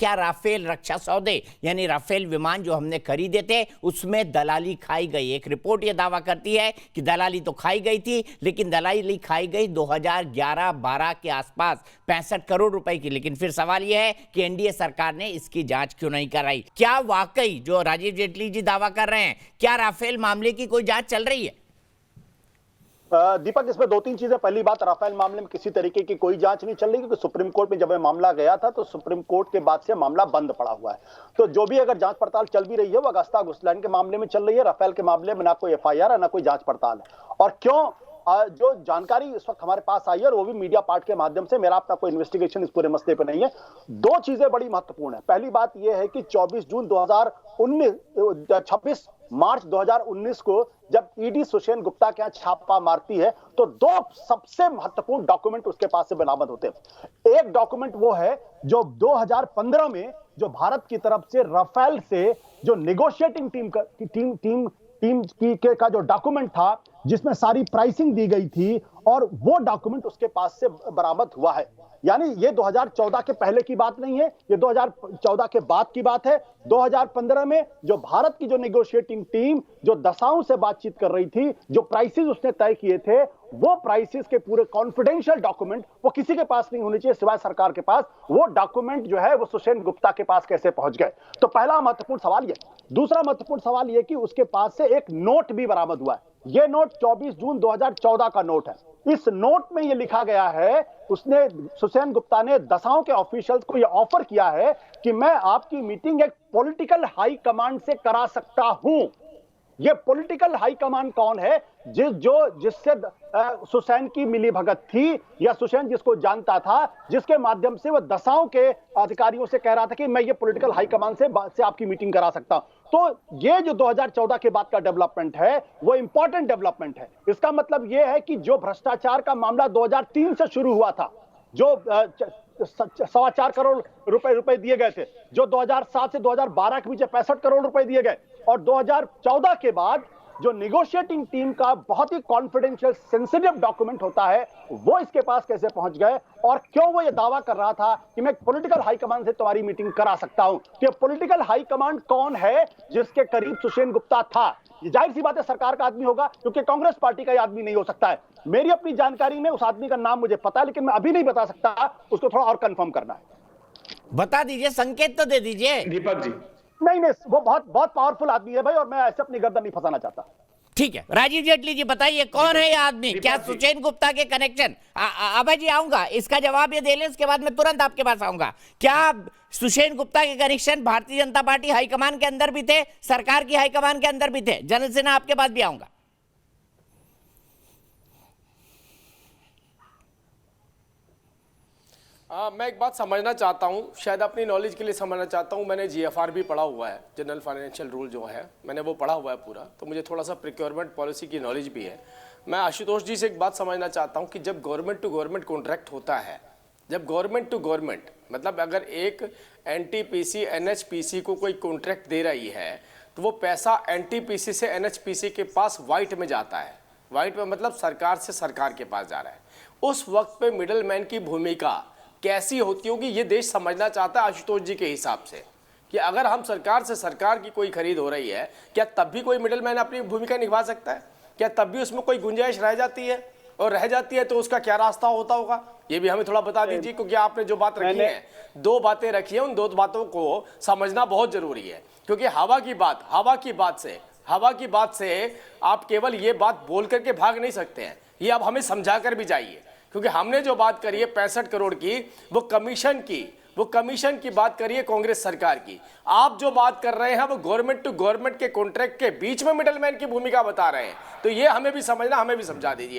क्या राफेल रक्षा सौदे यानी राफेल विमान जो हमने खरीदे थे उसमें दलाली खाई गई। एक रिपोर्ट यह दावा करती है कि दलाली तो खाई गई थी, लेकिन दलाली खाई गई 2011-12 के आसपास 65 करोड़ रुपए की। लेकिन फिर सवाल यह है कि एनडीए सरकार ने इसकी जांच क्यों नहीं कराई? क्या वाकई जो राजीव जेटली जी दावा कर रहे हैं, क्या राफेल मामले की कोई जांच चल रही है? दीपक, इसमें दो तीन चीजें। पहली बात, राफेल मामले में किसी तरीके की कोई जांच नहीं चल रही, क्योंकि सुप्रीम कोर्ट में जब यह मामला गया था तो सुप्रीम कोर्ट के बाद से मामला बंद पड़ा हुआ है। तो जो भी अगर जांच पड़ताल चल भी रही है वो अगस्ता वेस्टलैंड के मामले में चल रही है। राफेल के मामले में ना कोई एफआईआर है ना कोई जांच पड़ताल है। और क्यों? जो जानकारी इस वक्त हमारे पास आई है और वो भी मीडिया पार्ट के माध्यम से, मेरा अपना कोई इन्वेस्टिगेशन इस पूरे मसले पे नहीं है। दो चीजें बड़ी महत्वपूर्ण है। पहली बात यह है कि 26 मार्च 2019 को जब ईडी सुषेण गुप्ता के यहां छापा मारती है तो दो सबसे महत्वपूर्ण डॉक्यूमेंट उसके पास से बरामद होते हैं। एक डॉक्यूमेंट वो है जो 2015 में जो भारत की तरफ से राफेल से जो नेगोशिएटिंग टीम का जो डॉक्यूमेंट था जिसमें सारी प्राइसिंग दी गई थी, और वो डॉक्यूमेंट उसके पास से बरामद हुआ है। यानी ये 2014 के पहले की बात नहीं है, ये 2014 के बाद की बात है। 2015 में जो भारत की जो नेगोशिएटिंग टीम जो दसाओं से बातचीत कर रही थी, जो प्राइसेस उसने तय किए थे, वो प्राइसेस के पूरे कॉन्फिडेंशियल डॉक्यूमेंट वो किसी के पास नहीं होने चाहिए सिवाय सरकार के पास। वो डॉक्यूमेंट जो है वो सुषेण गुप्ता के पास कैसे पहुंच गए? तो पहला महत्वपूर्ण सवाल ये। दूसरा महत्वपूर्ण सवाल ये कि उसके पास से एक नोट भी बरामद हुआ है। ये नोट 24 जून 2014 का नोट है। इस नोट में ये लिखा गया है, उसने सुषेण गुप्ता ने दसाओं के ऑफिशियल्स को ये ऑफर किया है कि मैं आपकी मीटिंग एक पॉलिटिकल हाई कमांड से करा सकता हूं। ये पॉलिटिकल हाई कमांड कौन है? जिससे सुषेण की मिली भगत थी, या सुषेण जिसको जानता था, जिसके माध्यम से वो दसाओं के अधिकारियों से कह रहा था कि मैं ये पॉलिटिकल हाई कमांड से आपकी मीटिंग करा सकता हूं। तो ये जो 2014 के बाद का डेवलपमेंट है वो इंपॉर्टेंट डेवलपमेंट है। इसका मतलब ये है कि जो भ्रष्टाचार का मामला 2003 से शुरू हुआ था, जो 4.25 करोड़ रुपए दिए गए थे, जो 2007 से 2012 के बीच 65 करोड़ रुपए दिए गए, और 2014 के बाद जो नेगोशिएटिंग टीम का बहुत ही कॉन्फिडेंशियल सेंसिटिव डॉक्यूमेंट होता है, वो इसके पास कैसे पहुंच गए? और क्यों वो ये दावा कर रहा था कि मैं पॉलिटिकल हाई कमांड से तुम्हारी मीटिंग करा सकता हूं? तो पॉलिटिकल हाई कमांड कौन है जिसके करीब सुषेण गुप्ता था? जाहिर सी बात है सरकार का आदमी होगा, क्योंकि कांग्रेस पार्टी का आदमी नहीं हो सकता है। मेरी अपनी जानकारी में उस आदमी का नाम मुझे पता है, लेकिन मैं अभी नहीं बता सकता, उसको थोड़ा और कंफर्म करना है। बता दीजिए, संकेत तो दे दीजिए। दीपक जी, नहीं, वो बहुत बहुत पावरफुल आदमी है भाई, और मैं ऐसे अपनी गर्दन नहीं फंसाना चाहता। ठीक है, राजीव जेटली जी बताइए कौन है ये आदमी? क्या सुषेण गुप्ता के कनेक्शन? अभय जी आऊंगा, इसका जवाब ये दे लें, उसके बाद मैं तुरंत आपके पास आऊंगा। क्या सुषेण गुप्ता के connection Bharatiya Janata party high command के अंदर भी थे, सरकार की हाईकमान के अंदर भी थे? जनरल सेना आपके पास भी आऊंगा। मैं एक बात समझना चाहता हूं, शायद अपनी नॉलेज के लिए समझना चाहता हूं। मैंने जीएफआर भी पढ़ा हुआ है, जनरल फाइनेंशियल रूल जो है, मैंने वो पढ़ा हुआ है पूरा, तो मुझे थोड़ा सा प्रोक्योरमेंट पॉलिसी की नॉलेज भी है। मैं आशुतोष जी से एक बात समझना चाहता हूं कि जब गवर्नमेंट टू गवर्नमेंट कॉन्ट्रैक्ट होता है, जब गवर्नमेंट टू गवर्नमेंट मतलब अगर एक एनटीपीसी एनएचपीसी को कोई कॉन्ट्रैक्ट दे रही है तो वो पैसा एनटीपीसी से एनएचपीसी के पास वाइट में जाता है। वाइट में मतलब सरकार से सरकार के पास जा रहा है। उस वक्त पे मिडल मैन की भूमिका कैसी होती होगी, ये देश समझना चाहता है आशुतोष जी के हिसाब से, कि अगर हम सरकार से सरकार की कोई खरीद हो रही है, क्या तब भी कोई मिडल मैन अपनी भूमिका निभा सकता है? क्या तब भी उसमें कोई गुंजाइश रह जाती है? और रह जाती है तो उसका क्या रास्ता होता होगा, ये भी हमें थोड़ा बता दीजिए, क्योंकि आपने जो बात रखी है, दो बातें रखी है, उन दो बातों को समझना बहुत जरूरी है। क्योंकि हवा की बात से आप केवल ये बात बोल करके भाग नहीं सकते हैं, ये आप हमें समझा कर भी जाइए। क्योंकि हमने जो बात करी है 65 करोड़ की, वो कमीशन की बात करिए कांग्रेस सरकार की। आप जो बात कर रहे हैं वो गवर्नमेंट टू गवर्नमेंट के कॉन्ट्रैक्ट के बीच में मिडलमैन की भूमिका बता रहे हैं। तो ये हमें भी समझना, हमें भी समझा दीजिए।